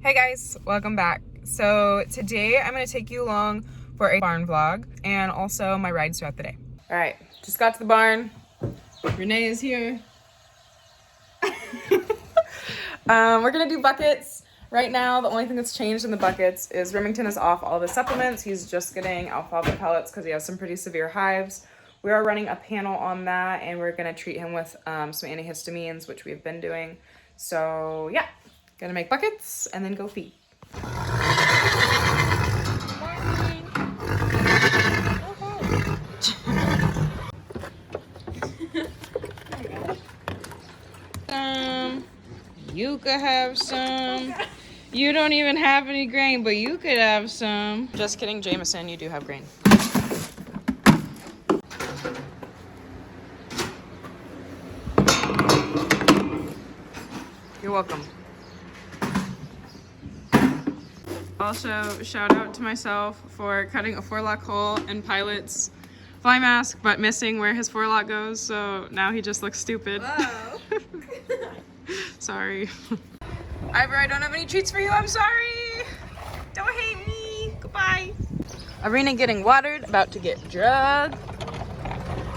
Hey guys, welcome back. So today I'm going to take you along for a barn vlog and also my rides throughout the day. All right, just got to the barn. Renee is here. We're going to do buckets. Right now, the only thing that's changed in the buckets is Remington is off all of his supplements. He's just getting alfalfa pellets because he has some pretty severe hives. We are running a panel on that and we're going to treat him with some antihistamines, which we've been doing. So yeah. Gonna make buckets and then go feed. You could have some. You don't even have any grain, but you could have some. Just kidding, Jameson, you do have grain. You're welcome. Also, shout out to myself for cutting a forelock hole in Pilot's fly mask, but missing where his forelock goes, so now he just looks stupid. Whoa. Sorry. Ivor, I don't have any treats for you, I'm sorry. Don't hate me. Goodbye. Arena getting watered, about to get drugged.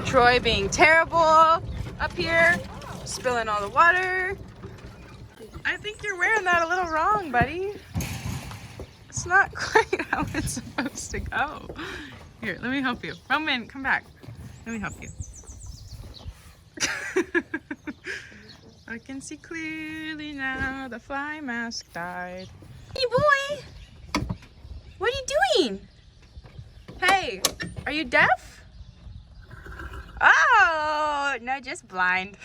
Troy being terrible up here, spilling all the water. I think you're wearing that a little wrong, buddy. It's not quite how it's supposed to go. Here, let me help you. Roman, come back. Let me help you. I can see clearly now, the fly mask died. Hey boy! What are you doing? Hey, are you deaf? Oh, no, just blind.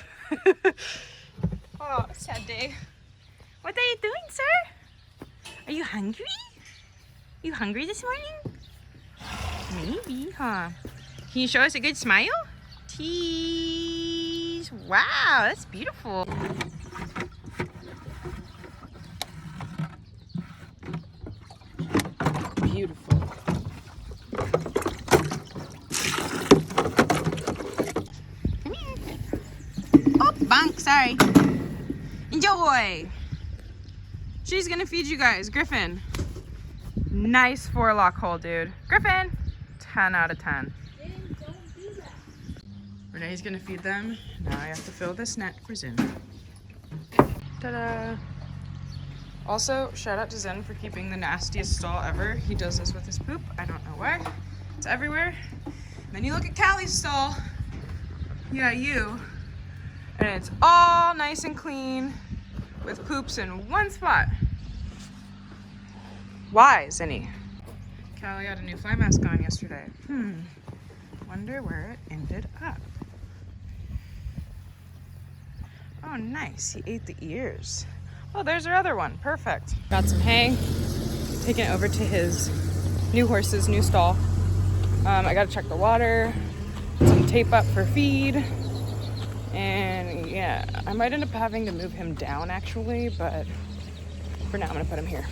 Oh, sad day. What are you doing, sir? Are you hungry? You hungry this morning? Maybe, huh? Can you show us a good smile? Tease. Wow, that's beautiful. Beautiful. Come here. Oh, bonk, sorry. Enjoy. She's gonna feed you guys. Griffin. Nice forelock hole, dude. Griffin, 10 out of 10. Don't do that. Renee's gonna feed them. Now I have to fill this net for Zen. Ta-da! Also, shout out to Zen for keeping the nastiest stall ever. He does this with his poop. I don't know why. It's everywhere. And then you look at Callie's stall. Yeah, you. And it's all nice and clean with poops in one spot. Why, Zinni? Callie had a new fly mask on yesterday. Wonder where it ended up. Oh, nice. He ate the ears. Oh, there's our other one. Perfect. Got some hay. Taking it over to his new horse's new stall. I gotta check the water. Put some tape up for feed. And yeah, I might end up having to move him down actually, but for now I'm gonna put him here.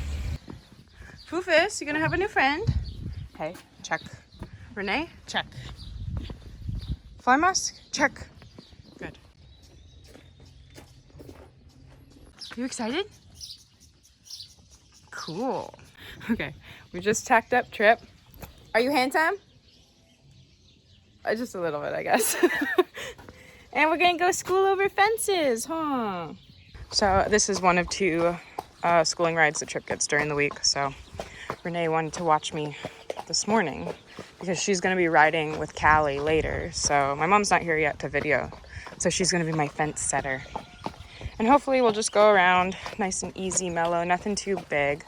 Foofus, you gonna have a new friend? Hey, check. Renee, check. Fly mask, check. Good. You excited? Cool. Okay, we just tacked up Trip. Are you handsome? Just a little bit, I guess. And we're gonna go school over fences, huh? So this is one of two schooling rides that Trip gets during the week. So Renee wanted to watch me this morning because she's gonna be riding with Callie later. So my mom's not here yet to video. So she's gonna be my fence setter. And hopefully we'll just go around nice and easy, mellow, nothing too big.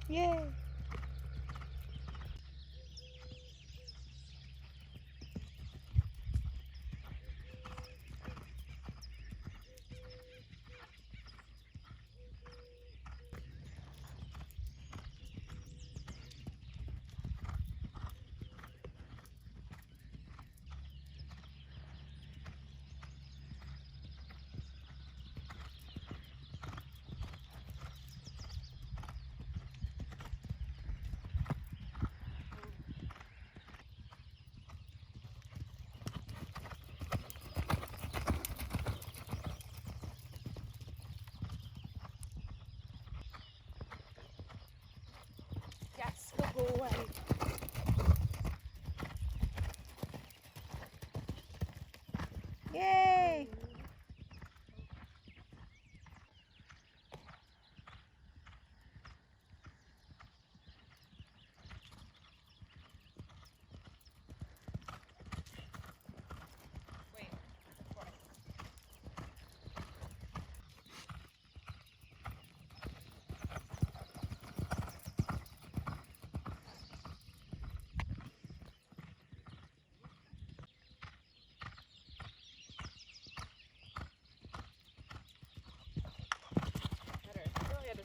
Yay! boy. Yay!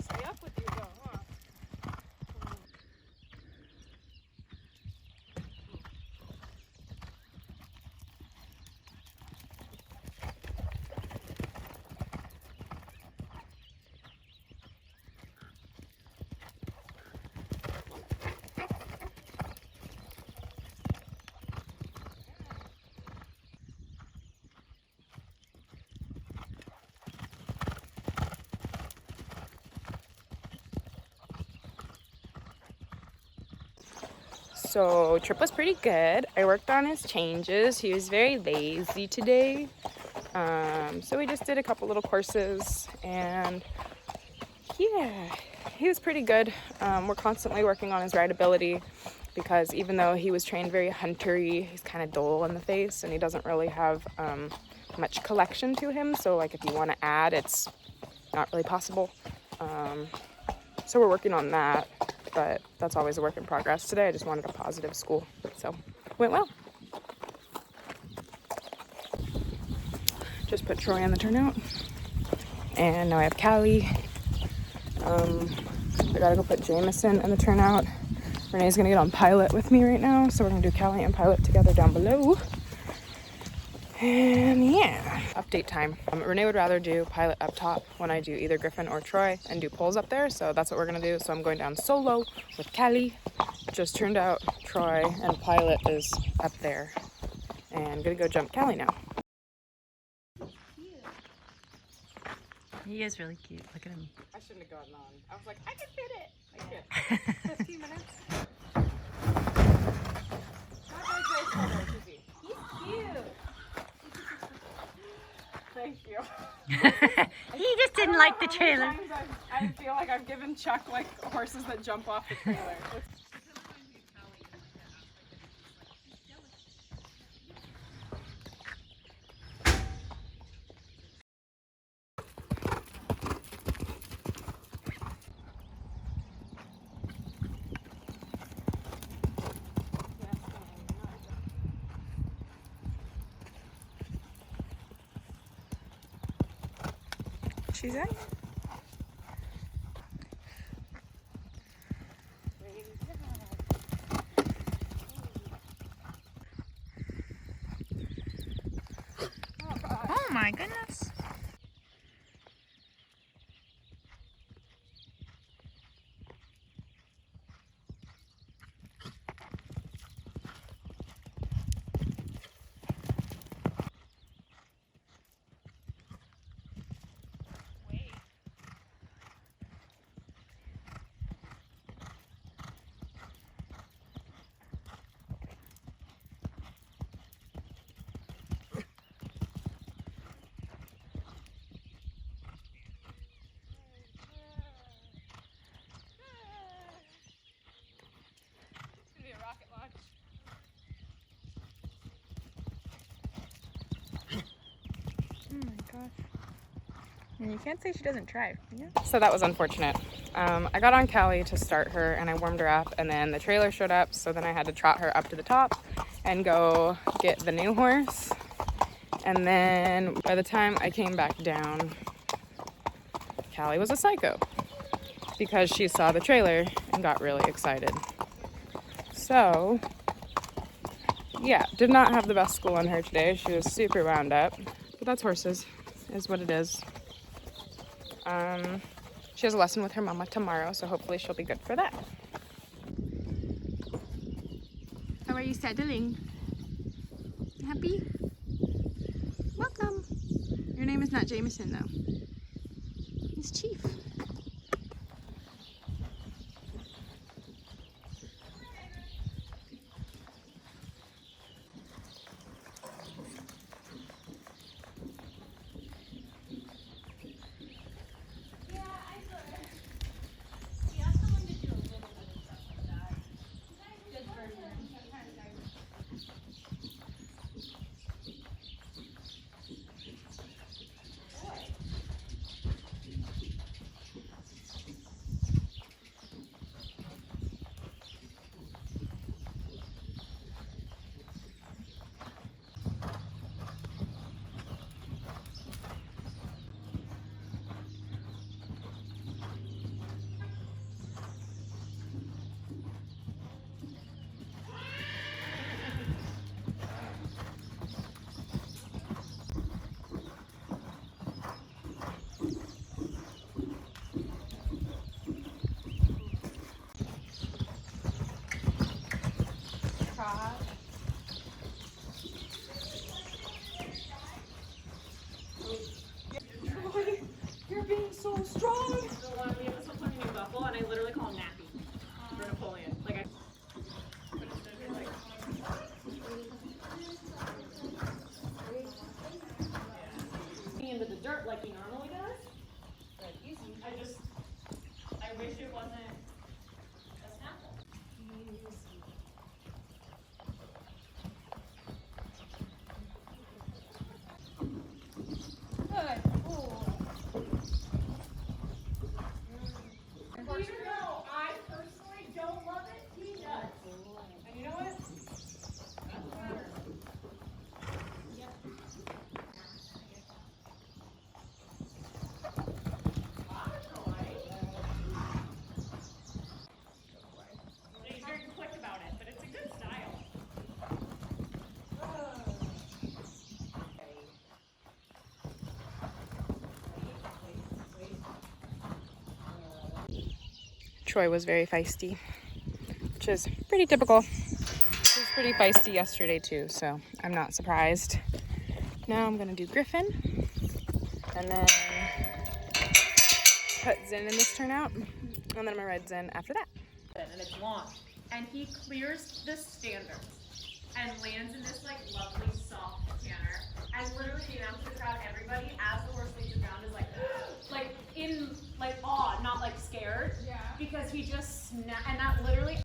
Stay up with you though, huh? So trip was pretty good. I worked on his changes. He was very lazy today. So we just did a couple little courses and yeah, he was pretty good. We're constantly working on his rideability because even though he was trained very huntery, he's kind of dull in the face and he doesn't really have much collection to him. So like if you want to add, it's not really possible. So we're working on that. But that's always a work in progress. Today I just wanted a positive school, so went well. Just put Troy on the turnout, and now I have Callie. I gotta go put Jameson in the turnout. Renee's gonna get on pilot with me right now, so we're gonna do Callie and pilot together down below. And yeah, update time. Renee would rather do pilot up top when I do either Griffin or Troy and do poles up there. So that's what we're gonna do. So I'm going down solo with Callie. Just turned out Troy and pilot is up there. And gonna go jump Callie now. He is really cute. Look at him. I shouldn't have gotten on. I was like, I can fit it. I can't. 15 minutes. Not very graceful though, is he? He's cute. Thank you. He just didn't like the trailer. I feel like I've given Chuck like horses that jump off the trailer. She's in. Oh my goodness. And you can't say she doesn't try. Yeah. So that was unfortunate. I got on Callie to start her and I warmed her up and then the trailer showed up, so then I had to trot her up to the top and go get the new horse. And then by the time I came back down, Callie was a psycho because she saw the trailer and got really excited. So yeah, did not have the best school on her today. She was super wound up, but that's horses, is what it is. She has a lesson with her mama tomorrow, so hopefully she'll be good for that. How are you settling? Happy? Welcome. Your name is not Jameson though. He's Chief. so strong. The one we have this one named Buffalo, and I literally call him Nappy for Napoleon. Like I. Into the dirt like he normally does. I wish it wasn't a Snapple. Even though I personally don't love it, he does. And you know what? He's very quick about it, but it's a good style. Troy was very feisty, which is pretty typical. He was pretty feisty yesterday too, so I'm not surprised. Now I'm gonna do Griffin, and then put Zin in this turnout, and then I'm gonna ride Zin after that. And it's long, and he clears the standards and lands in this like lovely soft canter, and literally the announcer crowd, everybody as the horse leaves the ground is like in like awe, not like scared, because he just and that literally.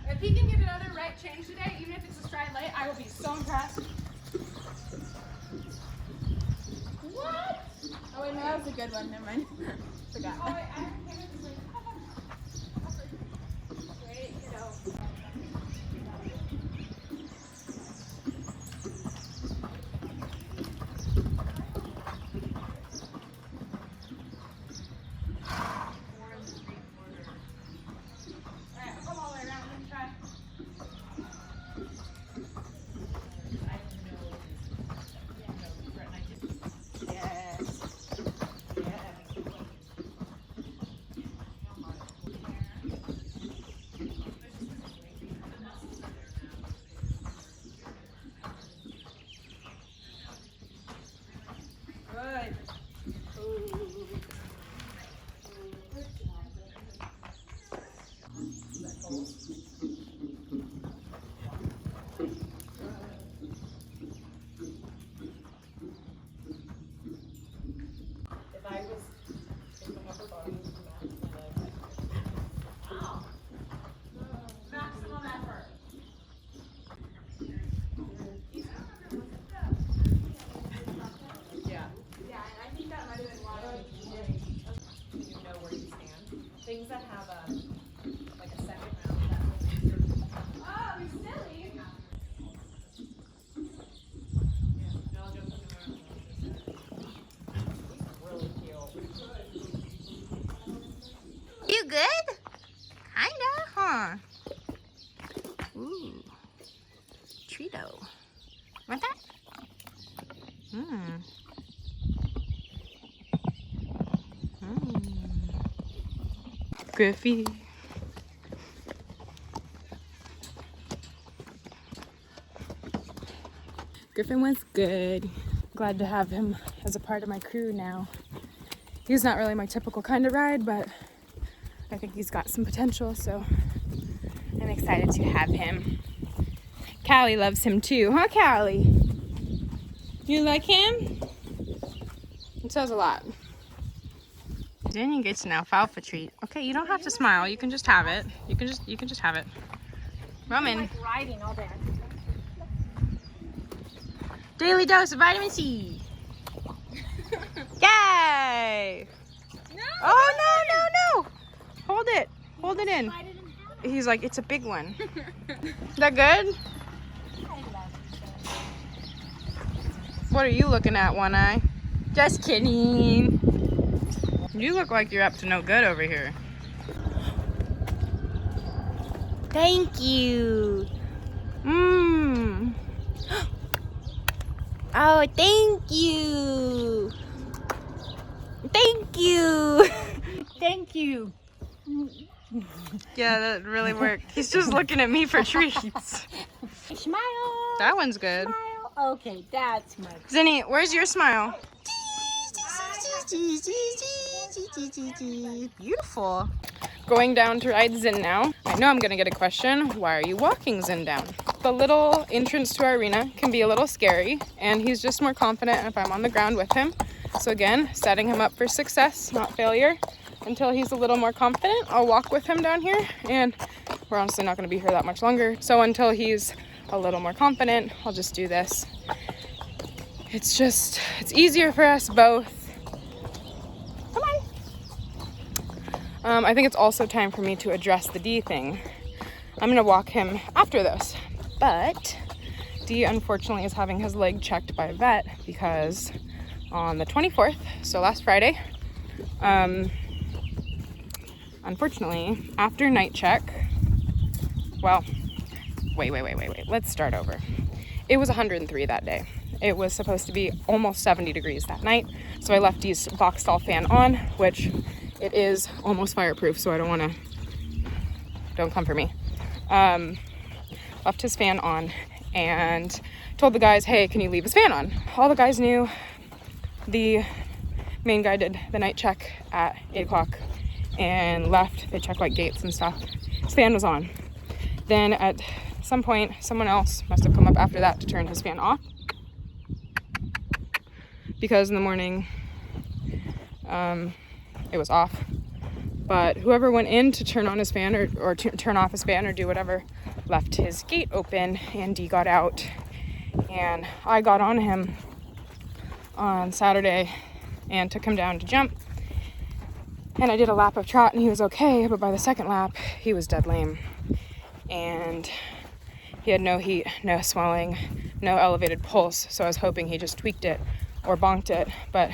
If he can get another right change today, even if it's a stride late, I will be so impressed. What? Oh wait, no, that was a good one. Never mind. Forgot. Oh, wait, I came in this way. Great, you know. Alright, I'll come all the way around and try. Good. If I was, if my upper body was maximum effort. Yeah. Yeah, and I think that might have been why. You know where you stand. Things that have a like a second round that Oh, you're silly. no, I'll jump in really cute. You good? Kinda, huh? Ooh. Treato. Want that? Griffy. Griffin was good. Glad to have him as a part of my crew now. He's not really my typical kind of ride, but I think he's got some potential, so I'm excited to have him. Callie loves him too, huh, Callie? You like him? It says a lot. Then you get an alfalfa treat. Okay, you don't have to smile. You can just have it. You can just have it. Roman. Like riding all day. Daily dose of vitamin C. Yay! No. Oh, no, no, no. Hold it. Hold it in. He's like, it's a big one. Is that good? What are you looking at, One Eye? Just kidding. You look like you're up to no good over here. Thank you. Mmm. Oh, thank you. Thank you. Thank you. Yeah, that really worked. He's just looking at me for treats. Smile. That one's good. Smile. Okay, that's my. Zinni, where's your smile? Beautiful. Going down to ride Zin now. I know I'm gonna get a question. Why are you walking Zin down? The little entrance to our arena can be a little scary, and he's just more confident if I'm on the ground with him. So again, setting him up for success, not failure. Until he's a little more confident, I'll walk with him down here, and we're honestly not gonna be here that much longer. So until he's a little more confident, I'll just do this. It's easier for us both. Come on. I think it's also time for me to address the D thing. I'm gonna walk him after this, but D unfortunately is having his leg checked by a vet because on the 24th, so last Friday, unfortunately, after night check, well, wait, let's start over. It was 103 that day. It was supposed to be almost 70 degrees that night, so I left Dee's box stall fan on, which it is almost fireproof, so don't come for me. Left his fan on and told the guys, hey, can you leave his fan on? All the guys knew. The main guy did the night check at 8 o'clock and left. They checked like gates and stuff. His fan was on. Then at some point, someone else must have come up after that to turn his fan off, because in the morning it was off. But whoever went in to turn on his fan or turn off his fan or do whatever left his gate open, and D got out, and I got on him on Saturday and took him down to jump, and I did a lap of trot and he was okay, but by the second lap he was dead lame, and he had no heat, no swelling, no elevated pulse. So I was hoping he just tweaked it or bonked it, but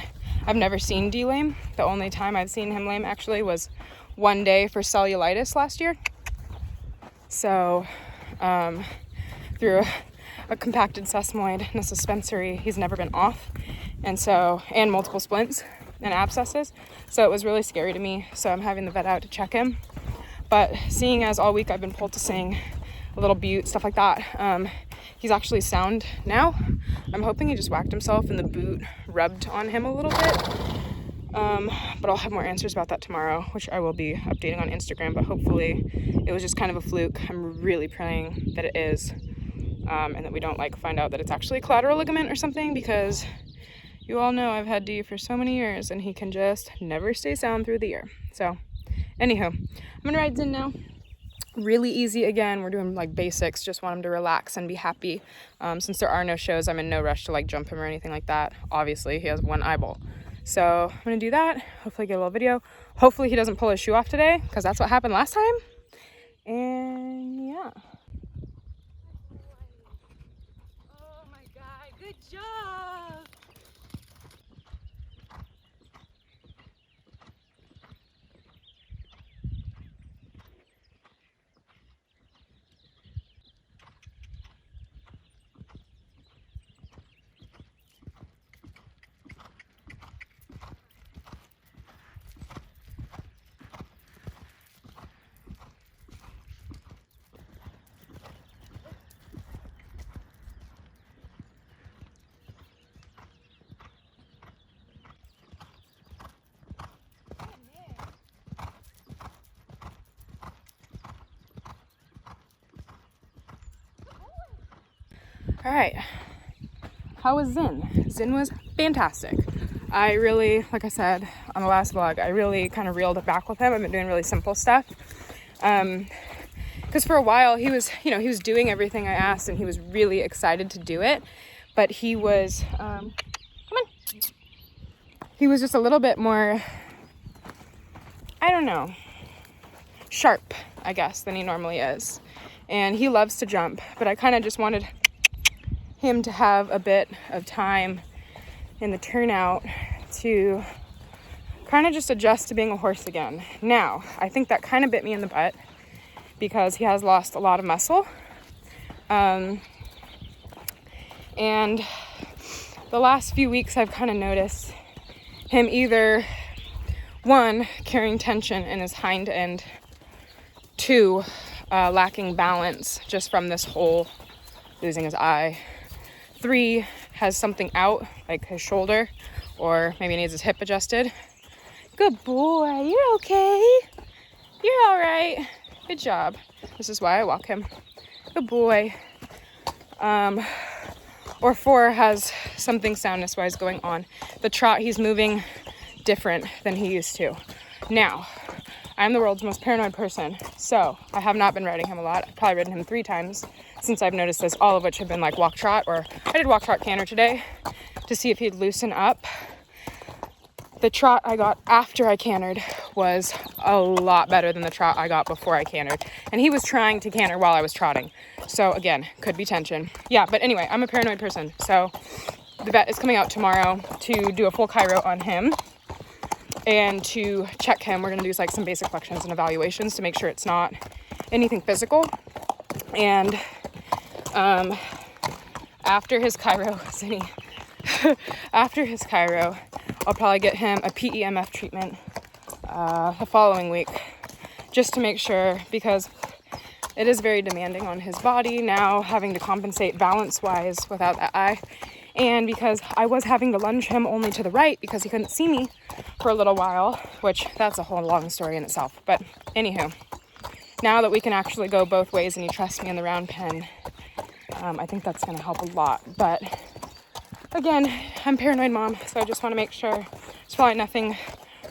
I've never seen D lame. The only time I've seen him lame actually was one day for cellulitis last year. So through a compacted sesamoid and a suspensory, he's never been off, and multiple splints and abscesses. So it was really scary to me. So I'm having the vet out to check him. But seeing as all week I've been poulticing, a little butte, stuff like that, he's actually sound now. I'm hoping he just whacked himself and the boot rubbed on him a little bit. But I'll have more answers about that tomorrow, which I will be updating on Instagram, but hopefully it was just kind of a fluke. I'm really praying that it is, and that we don't find out that it's actually collateral ligament or something, because you all know I've had D for so many years and he can just never stay sound through the year. So anywho, I'm gonna ride Zin now. Really easy again. We're doing basics, just want him to relax and be happy. Since there are no shows, I'm in no rush to jump him or anything like that. Obviously he has one eyeball, so I'm gonna do that, hopefully get a little video. Hopefully he doesn't pull his shoe off today, because that's what happened last time. And yeah. Oh my god, good job. All right, how was Zin? Zin was fantastic. I really, like I said on the last vlog, I really kind of reeled it back with him. I've been doing really simple stuff. Because for a while he was doing everything I asked and he was really excited to do it. but he was, come on. He was just a little bit more, I don't know, sharp, I guess, than he normally is. And he loves to jump, but I kind of just wanted him to have a bit of time in the turnout to kind of just adjust to being a horse again. Now, I think that kind of bit me in the butt because he has lost a lot of muscle. And the last few weeks I've kind of noticed him either, one, carrying tension in his hind end, two, lacking balance just from this whole losing his eye, three, has something out, like his shoulder, or maybe needs his hip adjusted. Good boy, you're okay. You're all right. Good job. This is why I walk him. Good boy. Or four, has something soundness-wise going on. The trot, he's moving different than he used to. Now, I'm the world's most paranoid person, so I have not been riding him a lot. I've probably ridden him 3 times since I've noticed this, all of which have been like walk trot, or I did walk trot canter today to see if he'd loosen up. The trot I got after I cantered was a lot better than the trot I got before I cantered. And he was trying to canter while I was trotting. So again, could be tension. Yeah, but anyway, I'm a paranoid person. So the vet is coming out tomorrow to do a full chiro on him and to check him. We're gonna do like some basic flexions and evaluations to make sure it's not anything physical. And after his chiro, after his chiro, I'll probably get him a PEMF treatment the following week, just to make sure, because it is very demanding on his body now, having to compensate balance-wise without that eye, and because I was having to lunge him only to the right because he couldn't see me for a little while, which that's a whole long story in itself. But anywho, now that we can actually go both ways and he trusts me in the round pen, I think that's going to help a lot. But again, I'm paranoid mom, so I just want to make sure there's probably nothing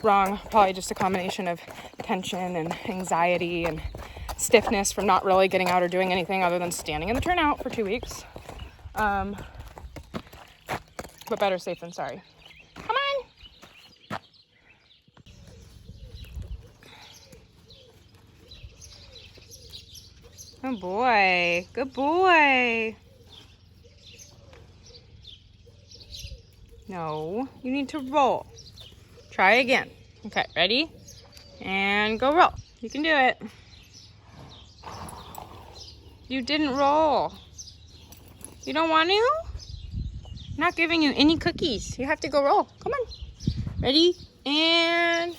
wrong, probably just a combination of tension and anxiety and stiffness from not really getting out or doing anything other than standing in the turnout for 2 weeks. But better safe than sorry. Come on! Good boy. Good boy. No, you need to roll. Try again. Okay, ready? And go roll. You can do it. You didn't roll. You don't want to? I'm not giving you any cookies. You have to go roll. Come on. Ready? And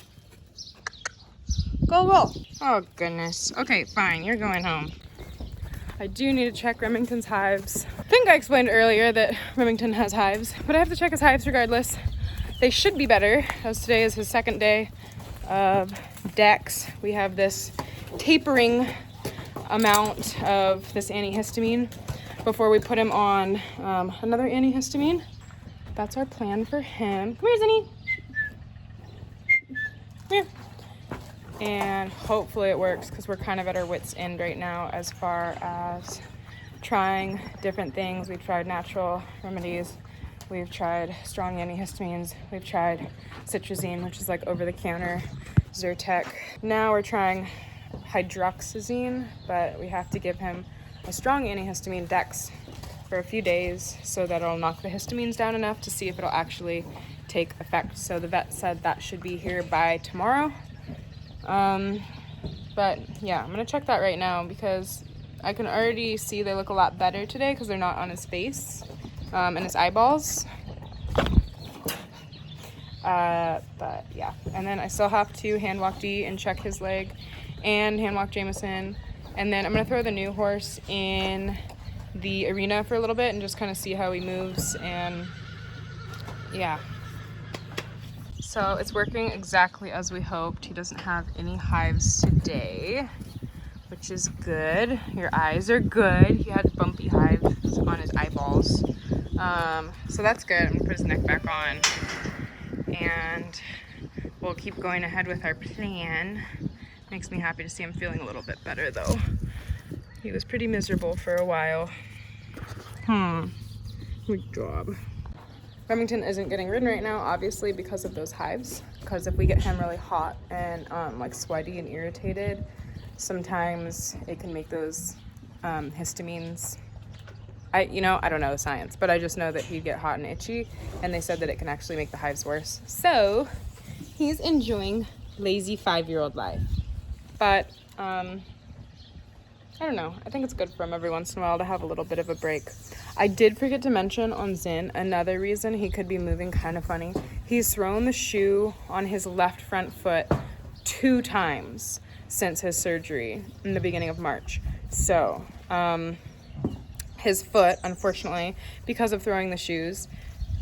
go roll. Oh, goodness. Okay, fine. You're going home. I do need to check Remington's hives. I think I explained earlier that Remington has hives, but I have to check his hives regardless. They should be better, as today is his 2nd day of DEX. We have this tapering amount of this antihistamine before we put him on another antihistamine. That's our plan for him. Come here, Zinni. Come here. And hopefully it works, because we're kind of at our wits' end right now as far as trying different things. We've tried natural remedies. We've tried strong antihistamines. We've tried citrazine, which is like over-the-counter Zyrtec. Now we're trying hydroxyzine, but we have to give him a strong antihistamine Dex for a few days so that it'll knock the histamines down enough to see if it'll actually take effect. So the vet said that should be here by tomorrow. But yeah, I'm gonna check that right now because I can already see they look a lot better today because they're not on his face and his eyeballs. But yeah, and then I still have to hand walk D and check his leg and hand walk Jameson, and then I'm gonna throw the new horse in the arena for a little bit and just kind of see how he moves. And yeah, so it's working exactly as we hoped. He doesn't have any hives today, which is good. Your eyes are good. He had bumpy hives on his eyeballs, so that's good. I'm gonna put his neck back on and we'll keep going ahead with our plan. Makes me happy to see him feeling a little bit better though. He was pretty miserable for a while. Good job. Remington isn't getting ridden right now, obviously, because of those hives. Because if we get him really hot and like sweaty and irritated, sometimes it can make those histamines. I don't know the science, but I just know that he'd get hot and itchy, and they said that it can actually make the hives worse. So he's enjoying lazy 5-year-old life. But I don't know. I think it's good for him every once in a while to have a little bit of a break. I did forget to mention on Zin, another reason he could be moving kind of funny. He's thrown the shoe on his left front foot 2 times since his surgery in the beginning of March. So, his foot, unfortunately, because of throwing the shoes,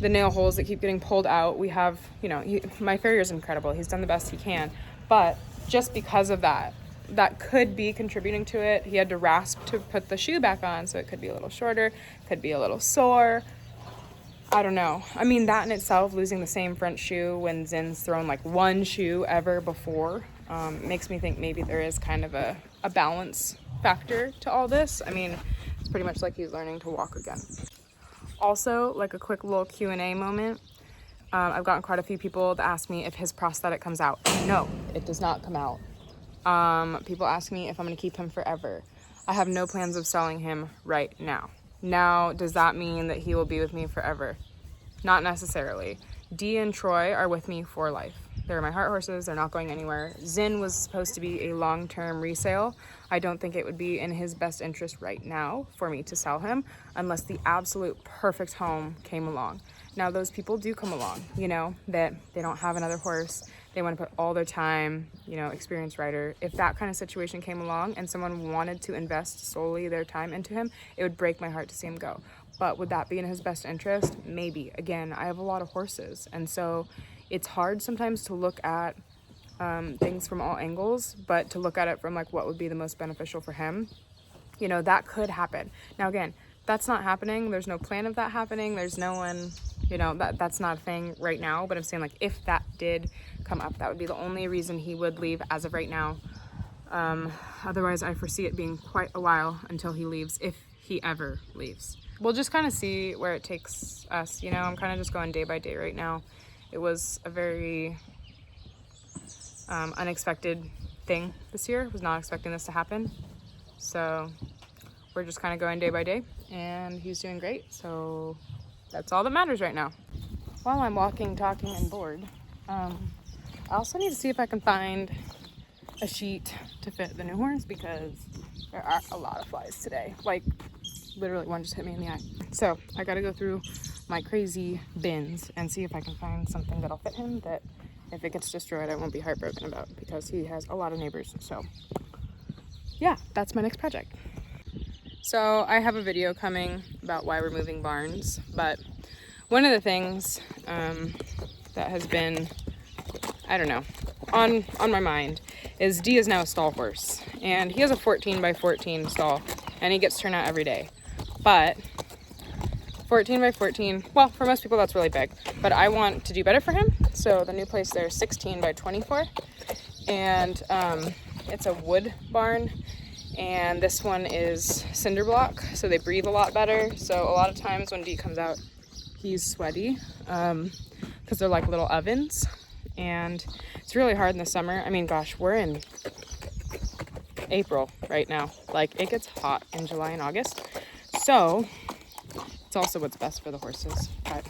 the nail holes that keep getting pulled out, we have, my farrier's incredible. He's done the best he can. But just because of that could be contributing to it. He had to rasp to put the shoe back on, so it could be a little shorter, could be a little sore. I don't know. I mean, that in itself, losing the same front shoe when Zin's thrown like 1 shoe ever before, makes me think maybe there is kind of a balance factor to all this. I mean, it's pretty much like he's learning to walk again. Also, like a quick little Q&A moment. I've gotten quite a few people that ask me if his prosthetic comes out. No, it does not come out. People ask me if I'm going to keep him forever. I have no plans of selling him right now. Now, does that mean that he will be with me forever? Not necessarily. Dee and Troy are with me for life. They're my heart horses. They're not going anywhere. Zin was supposed to be a long-term resale. I don't think it would be in his best interest right now for me to sell him unless the absolute perfect home came along. Now, those people do come along, that they don't have another horse. They want to put all their time, experienced rider. If that kind of situation came along and someone wanted to invest solely their time into him, it would break my heart to see him go. But would that be in his best interest? Maybe. Again, I have a lot of horses, and so it's hard sometimes to look at things from all angles, but to look at it from like what would be the most beneficial for him, that could happen. Now, again, that's not happening. There's no plan of that happening. There's no one, that's not a thing right now, but I'm saying like if that did come up, that would be the only reason he would leave as of right now. Otherwise, I foresee it being quite a while until he leaves, if he ever leaves. We'll just kind of see where it takes us. I'm kind of just going day by day right now. It was a very unexpected thing this year. I was not expecting this to happen. So we're just kind of going day by day, and he's doing great. So that's all that matters right now. While I'm walking, talking, and bored, I also need to see if I can find a sheet to fit the new horns because there are a lot of flies today. Like, literally one just hit me in the eye. So I gotta go through my crazy bins and see if I can find something that'll fit him that if it gets destroyed, I won't be heartbroken about because he has a lot of neighbors. So yeah, that's my next project. So I have a video coming about why we're moving barns, but one of the things that has been, I don't know, on my mind is Dee is now a stall horse, and he has a 14 by 14 stall, and he gets turnout every day. But 14 by 14, well, for most people that's really big, but I want to do better for him. So the new place there is 16 by 24, and it's a wood barn, and this one is cinder block, so they breathe a lot better. So a lot of times when Dee comes out, he's sweaty because they're like little ovens, and it's really hard in the summer. I mean, gosh, we're in April right now. Like, it gets hot in July and August. So it's also what's best for the horses, but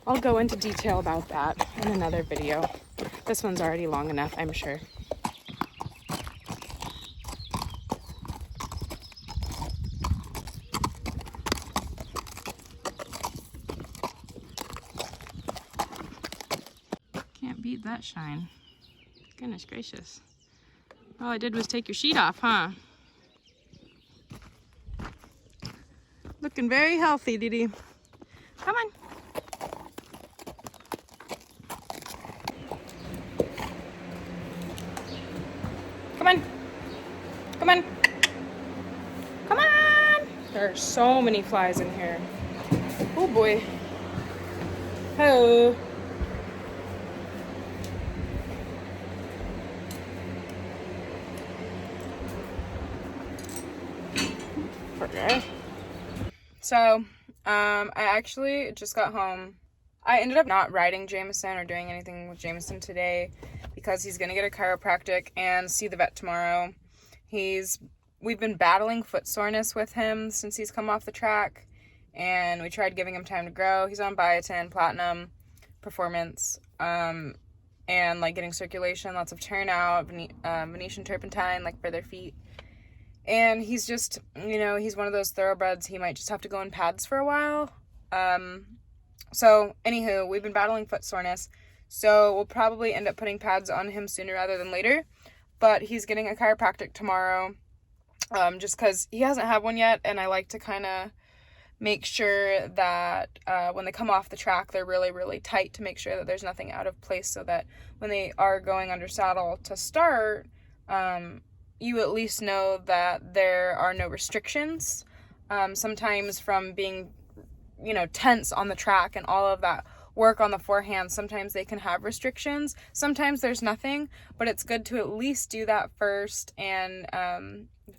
I'll go into detail about that in another video. This one's already long enough, I'm sure. Can't beat that shine. Goodness gracious. All I did was take your sheet off, huh? Looking very healthy, Dee. Come on. Come on. Come on. Come on. There are so many flies in here. Oh boy. Hello. Poor guy. So I actually just got home. I ended up not riding Jameson or doing anything with Jameson today because he's gonna get a chiropractic and see the vet tomorrow. We've been battling foot soreness with him since he's come off the track, and we tried giving him time to grow. He's on biotin, platinum, performance, and like getting circulation, lots of turnout, Venetian turpentine, like for their feet. And he's just, he's one of those thoroughbreds. He might just have to go in pads for a while. So anywho, we've been battling foot soreness, so we'll probably end up putting pads on him sooner rather than later. But he's getting a chiropractic tomorrow, just because he hasn't had one yet, and I like to kind of make sure that when they come off the track, they're really, really tight to make sure that there's nothing out of place, so that when they are going under saddle to start, you at least know that there are no restrictions. Sometimes from being, tense on the track and all of that work on the forehand, sometimes they can have restrictions. Sometimes there's nothing, but it's good to at least do that first and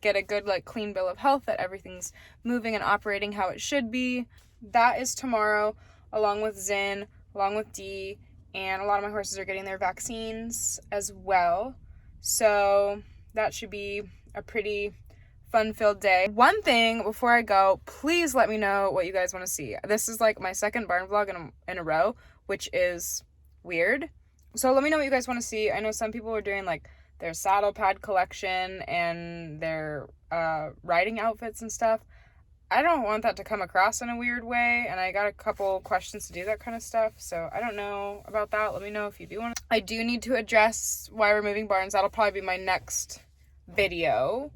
get a good, clean bill of health that everything's moving and operating how it should be. That is tomorrow, along with Zin, along with Dee, and a lot of my horses are getting their vaccines as well. So that should be a pretty fun-filled day. One thing before I go, please let me know what you guys want to see. This is my second barn vlog in a row, which is weird. So let me know what you guys want to see. I know some people are doing their saddle pad collection and their riding outfits and stuff. I don't want that to come across in a weird way, and I got a couple questions to do that kind of stuff, so I don't know about that. Let me know if you do want to. I do need to address why we're moving barns. That'll probably be my next video.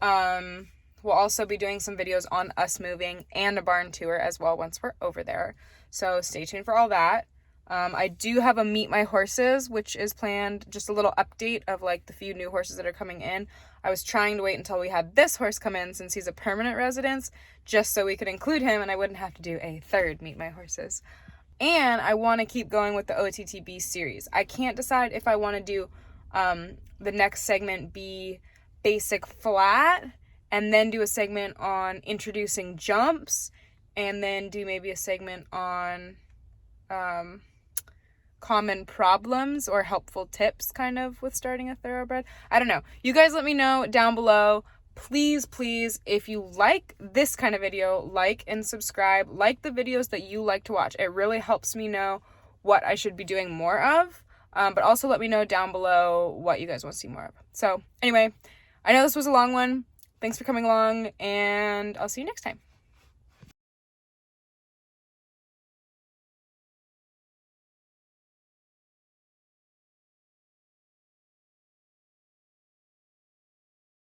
We'll also be doing some videos on us moving and a barn tour as well once we're over there, so stay tuned for all that. I do have a meet my horses, which is planned, just a little update of the few new horses that are coming in. I was trying to wait until we had this horse come in since he's a permanent residence, just so we could include him and I wouldn't have to do a third meet my horses. And I want to keep going with the OTTB series. I can't decide if I want to do the next segment be basic flat, and then do a segment on introducing jumps, and then do maybe a segment on common problems or helpful tips kind of with starting a thoroughbred. I don't know. You guys let me know down below. Please, if you like this kind of video, like and subscribe. Like the videos that you like to watch. It really helps me know what I should be doing more of. But also let me know down below what you guys want to see more of. So anyway, I know this was a long one. Thanks for coming along, and I'll see you next time.